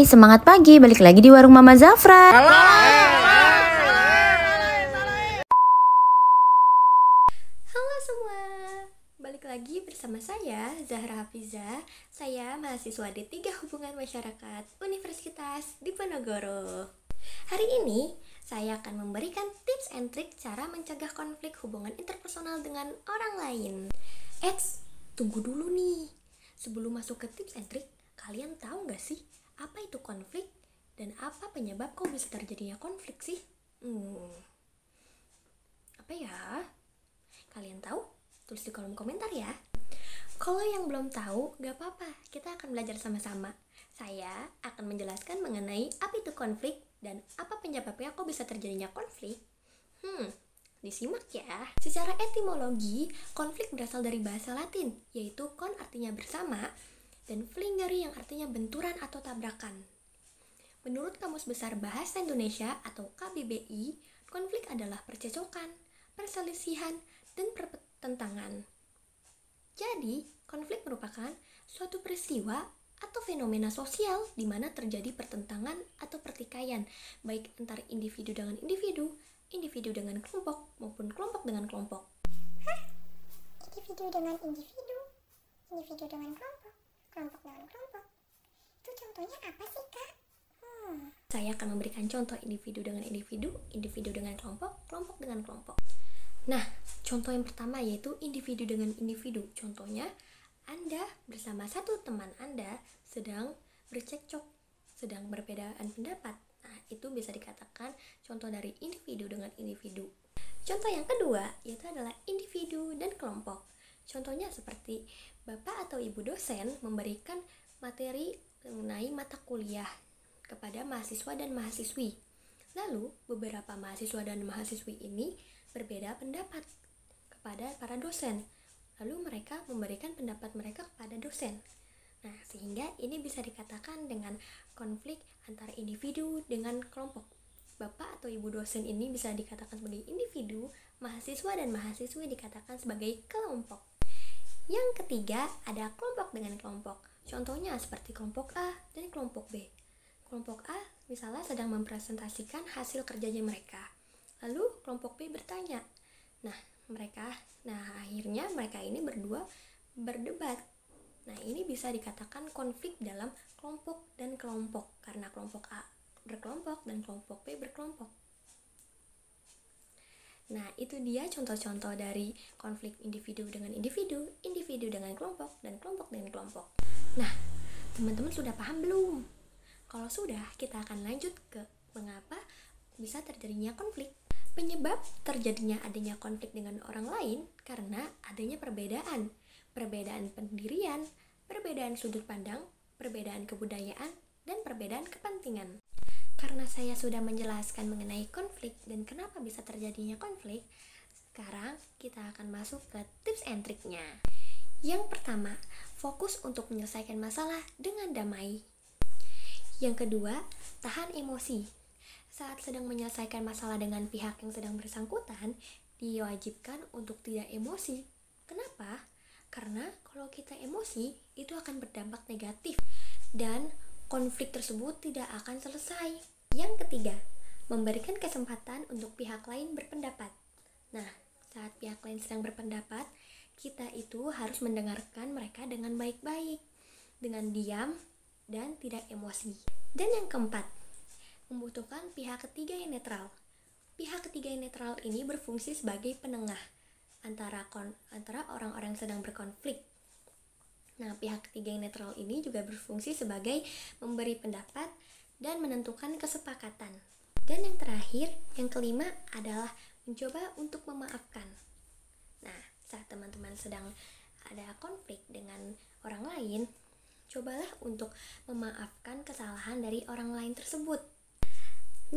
semangat pagi, balik lagi di warung Mama Zafra. Halo semua, balik lagi bersama saya, Zahra Hafiza. Saya mahasiswa D3 Hubungan Masyarakat Universitas Diponegoro. Hari ini, saya akan memberikan tips and trik cara mencegah konflik hubungan interpersonal dengan orang lain. Tunggu dulu nih. Sebelum masuk ke tips and trik, kalian tahu gak sih apa itu konflik dan apa penyebab kok bisa terjadinya konflik sih? Apa ya? Kalian tahu? Tulis di kolom komentar ya. Kalau yang belum tahu, gak apa-apa, kita akan belajar sama-sama. Saya akan menjelaskan mengenai apa itu konflik dan apa penyebabnya kok bisa terjadinya konflik. Disimak ya. Secara etimologi, konflik berasal dari bahasa Latin, yaitu kon artinya bersama, dan flingeri yang artinya benturan atau tabrakan. Menurut Kamus Besar Bahasa Indonesia atau KBBI, konflik adalah percecokan, perselisihan, dan pertentangan. Jadi, konflik merupakan suatu peristiwa atau fenomena sosial di mana terjadi pertentangan atau pertikaian, baik antar individu dengan individu, individu dengan kelompok, maupun kelompok dengan kelompok. Individu dengan individu, individu dengan kelompok, kelompok dengan kelompok. Itu contohnya apa sih, Kak? Saya akan memberikan contoh individu dengan individu, individu dengan kelompok, kelompok dengan kelompok. Nah, contoh yang pertama yaitu individu dengan individu. Contohnya, Anda bersama satu teman Anda sedang bercekcok, sedang berbedaan pendapat. Nah, itu bisa dikatakan contoh dari individu dengan individu. Contoh yang kedua yaitu adalah individu dan kelompok. Contohnya seperti Bapak atau Ibu dosen memberikan materi mengenai mata kuliah kepada mahasiswa dan mahasiswi. Lalu, beberapa mahasiswa dan mahasiswi ini berbeda pendapat kepada para dosen. Lalu mereka memberikan pendapat mereka kepada dosen. Nah, sehingga ini bisa dikatakan dengan konflik antara individu dengan kelompok. Bapak atau Ibu dosen ini bisa dikatakan sebagai individu, mahasiswa dan mahasiswi dikatakan sebagai kelompok. Yang ketiga, ada kelompok dengan kelompok. Contohnya seperti kelompok A dan kelompok B. Kelompok A misalnya sedang mempresentasikan hasil kerjanya mereka. Lalu kelompok B bertanya. Akhirnya mereka ini berdua berdebat. Nah, ini bisa dikatakan konflik dalam kelompok dan kelompok karena kelompok A berkelompok dan kelompok B berkelompok. Nah, itu dia contoh-contoh dari konflik individu dengan individu, individu dengan kelompok, dan kelompok dengan kelompok. Nah, teman-teman sudah paham belum? Kalau sudah, kita akan lanjut ke mengapa bisa terjadinya konflik. Penyebab terjadinya adanya konflik dengan orang lain karena adanya perbedaan pendirian, perbedaan sudut pandang, perbedaan kebudayaan, dan perbedaan kepentingan. Karena saya sudah menjelaskan mengenai konflik dan kenapa bisa terjadinya konflik, sekarang kita akan masuk ke tips and triknya. Yang pertama, fokus untuk menyelesaikan masalah dengan damai. Yang kedua, tahan emosi. Saat sedang menyelesaikan masalah dengan pihak yang sedang bersangkutan, diwajibkan untuk tidak emosi. Kenapa? Karena kalau kita emosi, itu akan berdampak negatif dan konflik tersebut tidak akan selesai. Yang ketiga, memberikan kesempatan untuk pihak lain berpendapat. Nah, saat pihak lain sedang berpendapat, kita itu harus mendengarkan mereka dengan baik-baik, dengan diam dan tidak emosi. Dan yang keempat, membutuhkan pihak ketiga yang netral. Pihak ketiga yang netral ini berfungsi sebagai penengah antara orang-orang yang sedang berkonflik. Nah, pihak ketiga yang netral ini juga berfungsi sebagai memberi pendapat dan menentukan kesepakatan. Dan yang terakhir, yang kelima adalah mencoba untuk memaafkan. Nah, saat teman-teman sedang ada konflik dengan orang lain, cobalah untuk memaafkan kesalahan dari orang lain tersebut.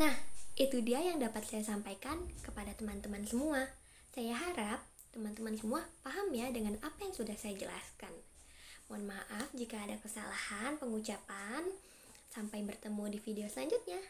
Nah, itu dia yang dapat saya sampaikan kepada teman-teman semua. Saya harap teman-teman semua paham ya dengan apa yang sudah saya jelaskan. Mohon maaf jika ada kesalahan pengucapan. Sampai bertemu di video selanjutnya.